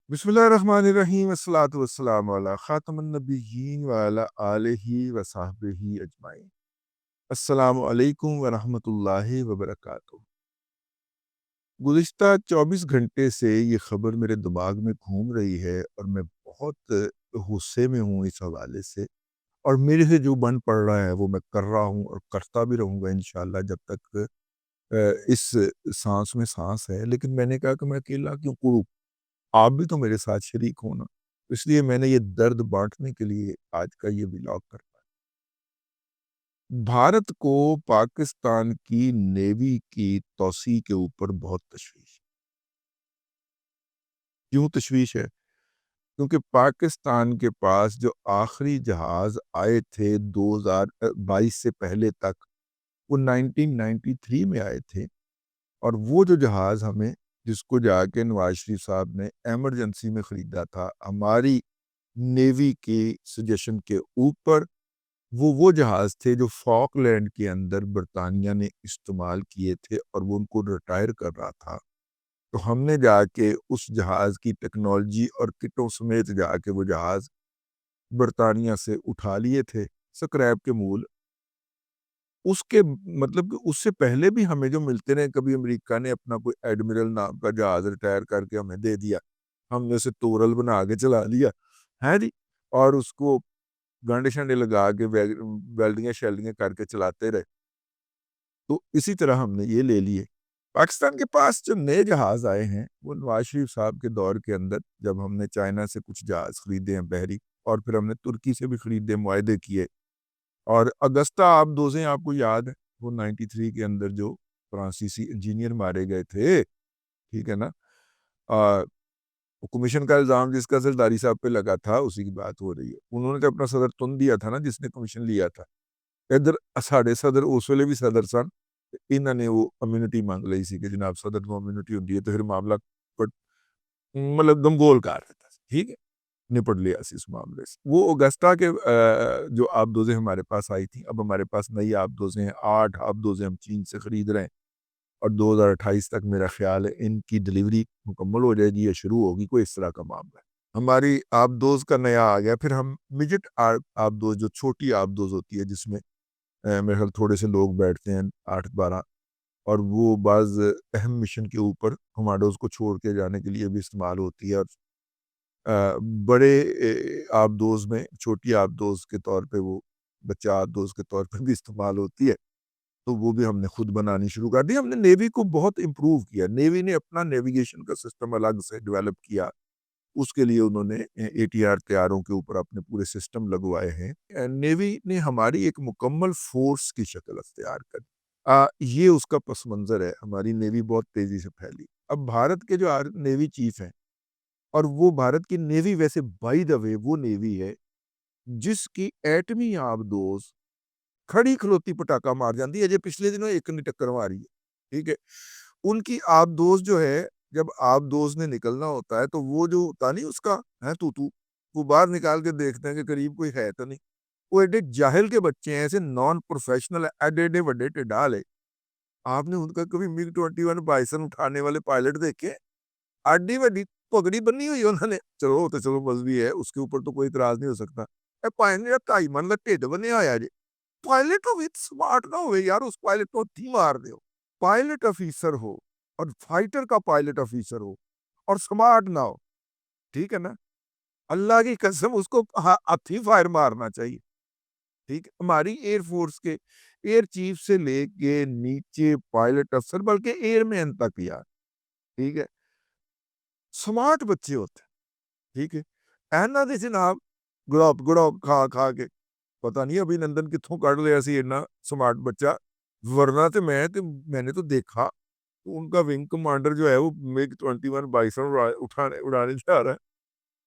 بسم اللہ الرحمن الرحیم، والصلاۃ والسلام علی خاتم النبیین وعلی آلہ وصحبہ اجمعین۔ السلام علیکم ورحمۃ اللہ وبرکاتہ۔ گزشتہ 24 گھنٹے سے یہ خبر میرے دماغ میں گھوم رہی ہے اور میں بہت غصے میں ہوں اس حوالے سے، اور میرے سے جو بن پڑ رہا ہے وہ میں کر رہا ہوں اور کرتا بھی رہوں گا انشاءاللہ جب تک اس سانس میں سانس ہے۔ لیکن میں نے کہا کہ میں اکیلا کیوں کروں، آپ بھی تو میرے ساتھ شریک ہونا، اس لیے میں نے یہ درد بانٹنے کے لیے آج کا یہ ولاگ کرنا ہے۔ بھارت کو پاکستان کی نیوی کی توسیع کے اوپر بہت تشویش ہے۔ کیوں تشویش ہے؟ کیونکہ پاکستان کے پاس جو آخری جہاز آئے تھے 2022 سے پہلے تک، وہ 1993 میں آئے تھے، اور وہ جو جہاز ہمیں، جس کو جا کے نواز شریف صاحب نے ایمرجنسی میں خریدا تھا ہماری نیوی کی سجیشن کے اوپر، وہ جہاز تھے جو فاک لینڈ کے اندر برطانیہ نے استعمال کیے تھے اور وہ ان کو ریٹائر کر رہا تھا۔ تو ہم نے جا کے اس جہاز کی ٹیکنالوجی اور کٹوں سمیت جا کے وہ جہاز برطانیہ سے اٹھا لیے تھے سکریپ کے مول۔ اس کے مطلب کہ اس سے پہلے بھی ہمیں جو ملتے رہے، کبھی امریکہ نے اپنا کوئی ایڈمرل نام کا جہاز ریٹائر کر کے ہمیں دے دیا، ہم نے اسے تورل بنا کے چلا لیا ہے جی، اور اس کو گانڈے شانڈے لگا کے ویلڈنگیں شیلڈنگیں کر کے چلاتے رہے۔ تو اسی طرح ہم نے یہ لے لیے۔ پاکستان کے پاس جو نئے جہاز آئے ہیں وہ نواز شریف صاحب کے دور کے اندر، جب ہم نے چائنا سے کچھ جہاز خریدے ہیں بحری، اور پھر ہم نے ترکی سے بھی خریدے، معاہدے کیے، اور اگستہ آبدوزیں آپ کو یاد ہے، وہ 93 کے اندر جو فرانسیسی انجینئر مارے گئے تھے، ٹھیک ہے نا، کمیشن کا الزام جس کا زرداری صاحب پہ لگا تھا اسی کی بات ہو رہی ہے۔ انہوں نے تو اپنا صدر تن دیا تھا نا، جس نے کمیشن لیا تھا۔ ادھر ساڑھے صدر اس ویلے بھی صدر سن، انہوں نے وہ امیونٹی مانگ لی سی کہ جناب صدر کو امیونٹی ہوتی ہے، تو پھر معاملہ مطلب دمگول کار رہتا ہے، ٹھیک ہے، نپٹ لیا اس معاملے سے۔ وہ اگستا کے جو آبدوزیں ہمارے پاس آئی تھیں، اب ہمارے پاس نئی آبدوزیں ہیں، 8 آبدوزیں ہم چین سے خرید رہے ہیں، اور 2028 تک میرا خیال ہے ان کی ڈلیوری مکمل ہو جائے گی یا شروع ہوگی، کوئی اس طرح کا معاملہ ہے۔ ہماری آبدوز کا نیا آ گیا۔ پھر ہم مجٹ آبدوز، جو چھوٹی آبدوز ہوتی ہے، جس میں میرے خیال تھوڑے سے لوگ بیٹھتے ہیں، 8-12، اور وہ بعض اہم مشن کے اوپر کمانڈوز کو چھوڑ کے جانے کے لیے بھی استعمال ہوتی ہے، اور بڑے آبدوز میں چھوٹی آبدوز کے طور پہ، وہ بچہ آبدوز کے طور پر بھی استعمال ہوتی ہے، تو وہ بھی ہم نے خود بنانی شروع کر دی۔ ہم نے نیوی کو بہت امپروو کیا۔ نیوی نے اپنا نیویگیشن کا سسٹم الگ سے ڈیولپ کیا، اس کے لیے انہوں نے ATR طیاروں کے اوپر اپنے پورے سسٹم لگوائے ہیں۔ نیوی نے ہماری ایک مکمل فورس کی شکل اختیار کر یہ اس کا پس منظر ہے۔ ہماری نیوی بہت تیزی سے پھیلی۔ اب بھارت کے جو نیوی چیف ہیں، اور وہ بھارت کی نیوی ویسے بائی دا وے وہ نیوی ہے جس کی ایٹمی آبدوز کھڑی کھلوتی پٹاکا مار جاتی ہے۔ جب پچھلے دنوں ایک نے ٹکر ماری ہے، ٹھیک ہے، ان کی آبدوز جو ہے، جب آبدوز نے نکلنا ہوتا ہے تو وہ جو ہوتا نہیں اس کا ہے وہ باہر نکال کے دیکھتے ہیں کہ قریب کوئی ہے تو نہیں۔ وہ ایڈے جاہل کے بچے ہیں، ایسے نان پروفیشنل، ایڈے وڈے ٹڈال ہے۔ آپ نے ان کا کبھی MiG-21 بائسن اٹھانے والے پائلٹ دیکھے؟ آڈی وڈی پگڑی بنی ہوئی انہوں نے، چلو مذہبی ہے، اس کے اوپر تو کوئی اعتراض نہیں ہو سکتا۔ پائلٹ ٹائی من ٹھڈ بنیا ہوا جی، پائلٹ ہو سمارٹ نہ ہوئے یار، اس پائلٹ کو تھی مار دیو۔ پائلٹ آفیسر ہو، اور فائٹر کا پائلٹ آفیسر ہو، اور سمارٹ نہ ہو، ٹھیک ہے نا، اللہ کی قسم اس کو ہاتھی فائر مارنا چاہیے، ٹھیک ہے۔ ہماری ایئر فورس کے ایئر چیف سے لے کے نیچے پائلٹ افسر، بلکہ ایئر مین تک یار، ٹھیک ہے، سمارٹ بچے ہوتے ہیں، ٹھیک ہے۔ اینا دے جناب گڑاب کھا کے پتہ نہیں ابھی نندن کتھوں کٹ لیا سی اینا سمارٹ بچہ، ورنہ تے میں نے تو دیکھا تو ان کا ونگ کمانڈر جو ہے وہ MiG-21 بائسن اڑانے جا رہا ہے،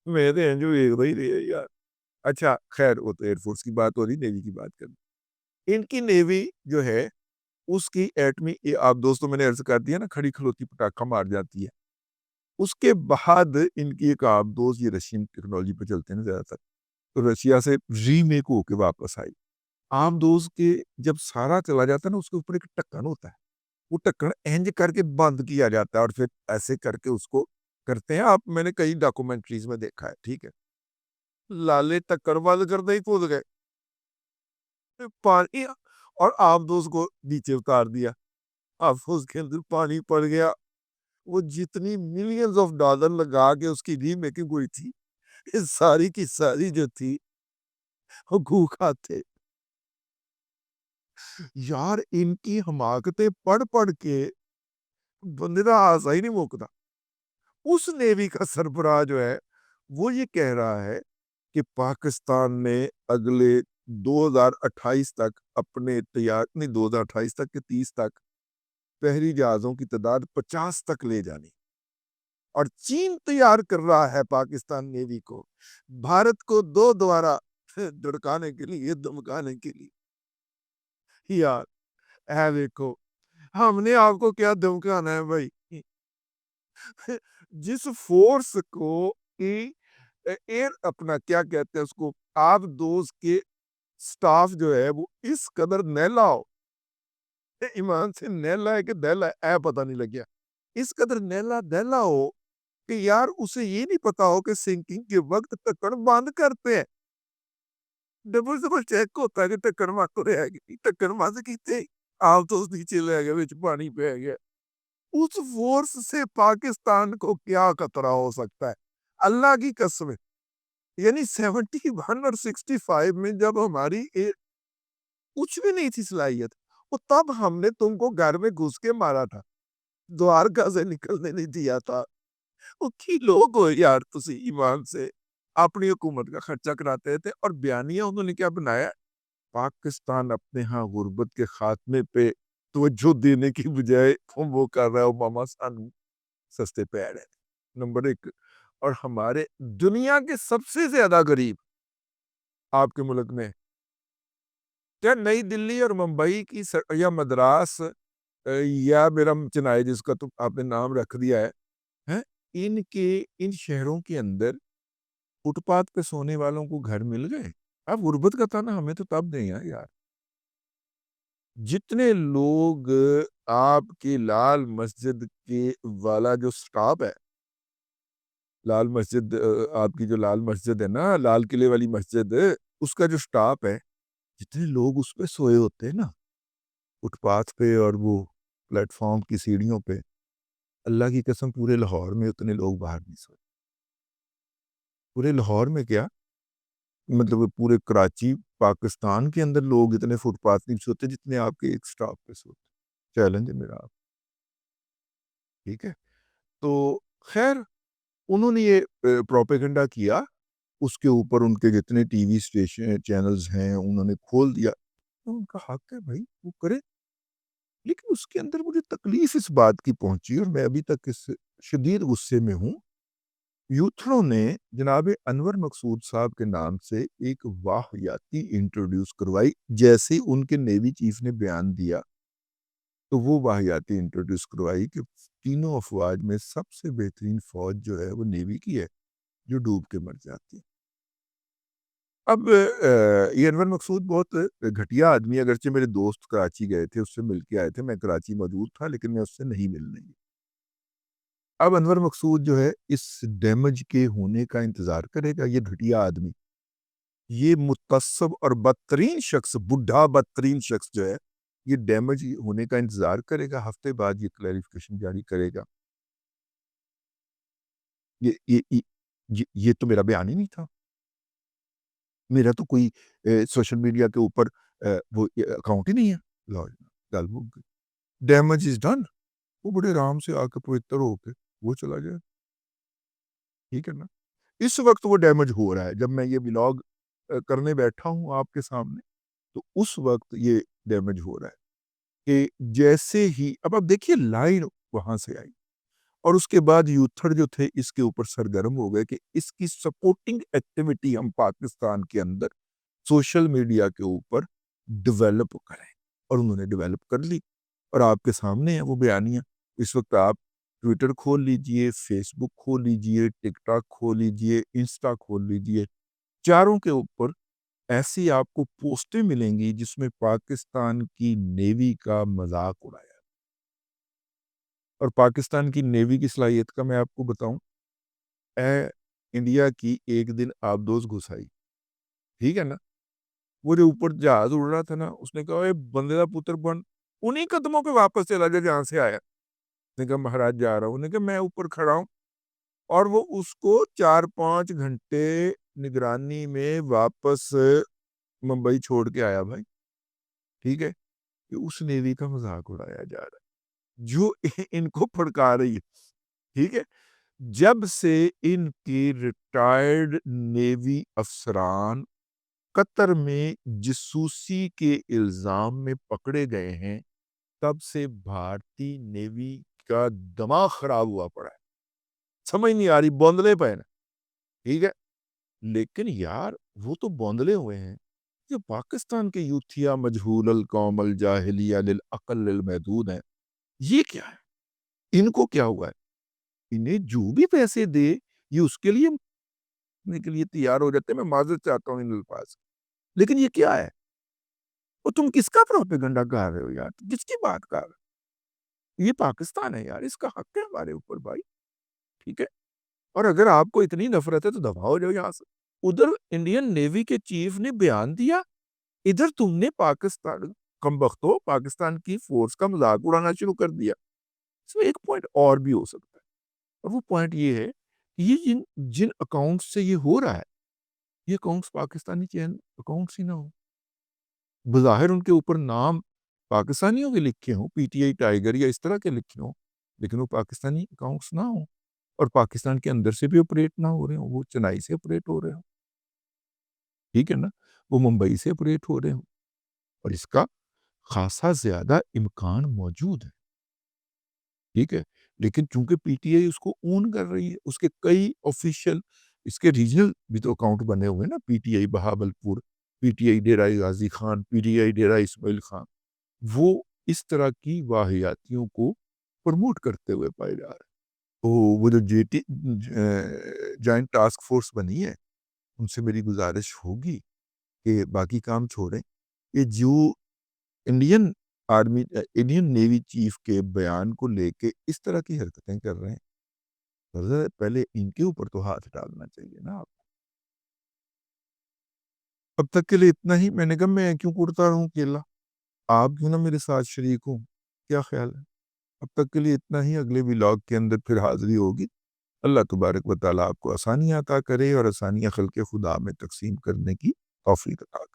میں تو انجو دیکھتا ہی رہا یار۔ اچھا خیر، وہ تو ایئر فورس کی بات ہو رہی، نیوی کی بات کریں۔ ان کی نیوی جو ہے اس کی ایٹمی، آپ دوستوں میں نے عرض کر دیا نا، کھڑی کھلوتی پٹاخہ مار جاتی ہے۔ اس کے بعد ان کی ایک آبدوز، یہ رشین ٹیکنالوجی پہ چلتے ہیں زیادہ تر، تو رشیا سے ری میک ہو کے واپس آئی۔ آبدوز کے جب سارا چلا جاتا ہے نا، اس کے اوپر ایک ٹکن ہوتا ہے، وہ ٹکن انج کر کے بند کیا جاتا ہے، اور پھر ایسے کر کے اس کو کرتے ہیں آپ، میں نے کئی ڈاکومنٹریز میں دیکھا ہے، ٹھیک ہے، لالے ٹکر بند کرتے ہی کود گئے پانی، اور آپ دوست کو نیچے اتار دیا، آپ اس کے اندر پانی پڑ گیا، وہ جتنی ملینز آف ڈالر لگا کے اس کی ری میکنگ ہوئی تھی، ساری کی ساری جو تھی وہ گو کھاتے یار، ان کی حماقتیں پڑھ پڑھ کے بندے کا آسا ہی نہیں موکتا۔ اس نیوی کا سربراہ جو ہے وہ یہ کہہ رہا ہے کہ پاکستان نے اگلے 2028 تک اپنے تیار نہیں، 2028 تک کہ 30 تک بحری جہازوں کی تعداد 50 تک لے جانی، اور چین تیار کر رہا ہے پاکستان نیوی کو بھارت کو دوبارہ دڑکانے کے لیے، دمکانے کے لیے۔ یار اے دیکھو، ہم نے آپ کو کیا دمکانا ہے بھائی؟ جس فورس کو ایئر اپنا کیا کہتے ہیں اس کو، آپ دوست کے سٹاف جو ہے وہ اس قدر نیلا ہو، ایمان سے نیلا ہے کہ دیلا ہے اے پتہ نہیں لگیا، اس قدر نیلا دیلا ہو کہ یار اسے یہ نہیں پتا ہو کہ سنکنگ کے وقت ٹکن بند کرتے ہیں، ڈبل ڈبل چیک ہوتا ہے کہ ٹکن بند تو رہے گی، ٹکن بند کیتے آپ تو نیچے لے گئے، وچ پانی پہ گیا۔ اس فورس سے پاکستان کو کیا خطرہ ہو سکتا ہے؟ اللہ کی قسم ہے، یعنی 71 اور 65 میں جب ہماری کچھ بھی نہیں تھی صلاحیت، وہ تب ہم نے تم کو گھر میں گھس کے مارا تھا، دوارکا سے نکلنے نہیں دیا تھا۔ وہ کی لوگ ہو یار، تسی ایمان سے اپنی حکومت کا خرچہ کراتے تھے، اور بیانیہ انہوں نے کیا بنایا؟ پاکستان اپنے ہاں غربت کے خاتمے پہ توجہ دینے کی بجائے وہ کر رہا ہے، ماما سانو سستے پیڑ ہے، نمبر 1۔ اور ہمارے دنیا کے سب سے زیادہ غریب آپ کے ملک میں کیا نئی دلی اور ممبئی کی یا مدراس یا میرا چنائی جس کا تو آپ نے نام رکھ دیا ہے، ان شہروں کے اندر فٹ پاتھ پہ سونے والوں کو گھر مل گئے؟ اب غربت کا تانا ہمیں تو تب دیں یار، جتنے لوگ آپ کی لال مسجد کے والا جو سٹاپ ہے، لال مسجد آپ کی جو لال مسجد ہے نا، لال قلعے والی مسجد، اس کا جو سٹاپ ہے، جتنے لوگ اس پہ سوئے ہوتے ہیں نا، فٹ پاتھ پہ اور وہ پلیٹ فارم کی سیڑھیوں پہ، اللہ کی قسم پورے لاہور میں اتنے لوگ باہر نہیں سوئے، پورے لاہور میں کیا مطلب پورے کراچی پاکستان کے اندر لوگ اتنے فٹ پاتھ نہیں سوتے جتنے آپ کے ایک سٹاپ پہ سوتے۔ چیلنج ہے میرا آپ، ٹھیک ہے؟ تو خیر انہوں نے یہ پروپیگنڈا کیا، اس کے اوپر ان کے جتنے ٹی وی سٹیشن چینلز ہیں انہوں نے کھول دیا، ان کا حق ہے بھائی وہ کرے، لیکن اس کے اندر مجھے تکلیف اس بات کی پہنچی، اور میں ابھی تک اس شدید غصے میں ہوں، یوتھروں نے جناب انور مقصود صاحب کے نام سے ایک واہیاتی انٹروڈیوس کروائی، جیسے ان کے نیوی چیف نے بیان دیا تو وہ واہیاتی انٹروڈیوس کروائی کہ تینوں افواج میں سب سے بہترین فوج جو ہے وہ نیوی کی ہے، جو ڈوب کے مر جاتی ہے۔ اب یہ انور مقصود بہت گھٹیا آدمی، اگرچہ میرے دوست کراچی گئے تھے، اس سے مل کے آئے تھے، میں کراچی موجود تھا لیکن میں اس سے نہیں ملنے گیا۔ اب انور مقصود جو ہے اس ڈیمیج کے ہونے کا انتظار کرے گا، یہ گھٹیا آدمی، یہ متصب اور بدترین شخص، بڈھا بدترین شخص جو ہے، یہ ڈیمیج ہونے کا انتظار کرے گا، ہفتے بعد یہ کلیریفیکیشن جاری کرے گا۔ یہ تو میرا بیان ہی نہیں تھا، میرا تو کوئی سوشل میڈیا کے اوپر وہ اکاؤنٹ ہی نہیں ہے، ڈیمیج از ڈن، وہ بڑے آرام سے آ کے پوتر ہو کے وہ چلا جائے، ٹھیک ہے نا؟ اس وقت وہ ڈیمیج ہو رہا ہے، جب میں یہ ولاگ کرنے بیٹھا ہوں آپ کے سامنے، تو اس وقت یہ ڈیمیج ہو رہا ہے کہ جیسے ہی اب آپ دیکھیے لائن وہاں سے آئی، اور اس کے بعد یوتھر جو تھے اس کے اوپر سرگرم ہو گئے کہ اس کی سپورٹنگ ایکٹیویٹی ہم پاکستان کے اندر سوشل میڈیا کے اوپر ڈیولپ کریں، اور انہوں نے ڈیولپ کر لی، اور آپ کے سامنے ہے وہ بیانیہ۔ اس وقت آپ ٹویٹر کھول لیجئے، فیس بک کھول لیجئے، ٹک ٹاک کھول لیجئے، انسٹا کھول لیجئے، چاروں کے اوپر ایسی آپ کو پوسٹیں ملیں گی جس میں پاکستان کی نیوی کا مذاق اڑایا، اور پاکستان کی نیوی کی صلاحیت کا میں آپ کو بتاؤں، اے انڈیا کی ایک دن آبدوز گھسائی، ٹھیک ہے نا، وہ جو اوپر جہاز اڑ رہا تھا نا، اس نے کہا اے بندے دا پتر بن انہی قدموں پہ واپس چلا جا جہاں سے آیا۔ اس نے کہا مہاراج جا رہا ہوں، انہوں نے کہا میں اوپر کھڑا ہوں، اور وہ اس کو 4-5 گھنٹے نگرانی میں واپس ممبئی چھوڑ کے آیا بھائی، ٹھیک ہے، کہ اس نیوی کا مذاق اڑایا جا رہا ہے جو ان کو پھڑکا رہی ہے، ٹھیک ہے۔ جب سے ان کی ریٹائرڈ نیوی افسران قطر میں جاسوسی کے الزام میں پکڑے گئے ہیں، تب سے بھارتی نیوی کا دماغ خراب ہوا پڑا ہے، سمجھ نہیں آ رہی، بوندلے پہ نا، ٹھیک ہے۔ لیکن یار وہ تو بوندلے ہوئے ہیں، جو پاکستان کے یوتھیا مجہول القوم الجاہلیہ للعقل المحدود ہیں، یہ کیا ہے؟ ان کو کیا ہوا ہے؟ انہیں جو بھی پیسے دے یہ اس کے لیے تیار ہو جاتے ہیں۔ میں معذرت چاہتا ہوں ان الفاظ، لیکن یہ کیا ہے؟ اور تم کس کا پروپیگنڈا کر رہے ہو یار؟ کس کی بات کر رہے ہو؟ یہ پاکستان ہے یار، اس کا حق ہے ہمارے اوپر بھائی، ٹھیک ہے۔ اور اگر آپ کو اتنی نفرت ہے تو دفاع ہو جاؤ یہاں سے۔ ادھر انڈین نیوی کے چیف نے بیان دیا، ادھر تم نے پاکستان کمبختو پاکستان کی فورس کا مذاق اڑانا شروع کر دیا۔ اس میں ایک پوائنٹ اور بھی ہو سکتا ہے، اور وہ پوائنٹ یہ ہے کہ یہ جن اکاؤنٹس سے یہ ہو رہا ہے، یہ اکاؤنٹس پاکستانی چین اکاؤنٹس ہی نہ ہو، بظاہر ان کے اوپر نام پاکستانیوں کے لکھے ہوں، پی ٹی آئی ٹائیگر یا اس طرح کے لکھے ہوں، لیکن وہ پاکستانی اکاؤنٹس نہ ہوں، اور پاکستان کے اندر سے بھی آپریٹ نہ ہو رہے ہوں، وہ چنائی سے آپریٹ ہو رہے ہوں، ٹھیک ہے نا، وہ ممبئی سے آپریٹ ہو رہے ہوں، اور اس کا خاصا زیادہ امکان موجود ہے، ٹھیک ہے۔ لیکن چونکہ پی ٹی آئی اس کو اون کر رہی ہے، اس کے کئی آفیشیل، اس کے ریجنل بھی تو اکاؤنٹ بنے ہوئے نا، P T I Bahawalpur, P T I Dera Ghazi Khan, P T I Dera Ismail Khan, وہ اس طرح کی واقعاتیوں کو پروموٹ کرتے ہوئے پائے جا رہے ہیں۔ تو وہ جو جوائنٹ ٹاسک فورس بنی ہے، ان سے میری گزارش ہوگی کہ باقی کام چھوڑیں، کہ جو Indian army Indian navy chief کے بیان کو لے کے اس طرح کی حرکتیں کر رہے ہیں، پہلے ان کے اوپر تو ہاتھ ڈالنا چاہیے نا آپ۔ اب تک کے لیے اتنا ہی۔ میں نے کہا میں کیوں کرتا رہوں اکیلا، آپ کیوں نہ میرے ساتھ شریک ہوں، کیا خیال ہے؟ اب تک کے لیے اتنا ہی، اگلے ولاگ کے اندر پھر حاضری ہوگی۔ اللہ تبارک و تعالیٰ آپ کو آسانیاں عطا کرے، اور آسانیاں خلق خدا میں تقسیم کرنے کی توفیق عطا کرے۔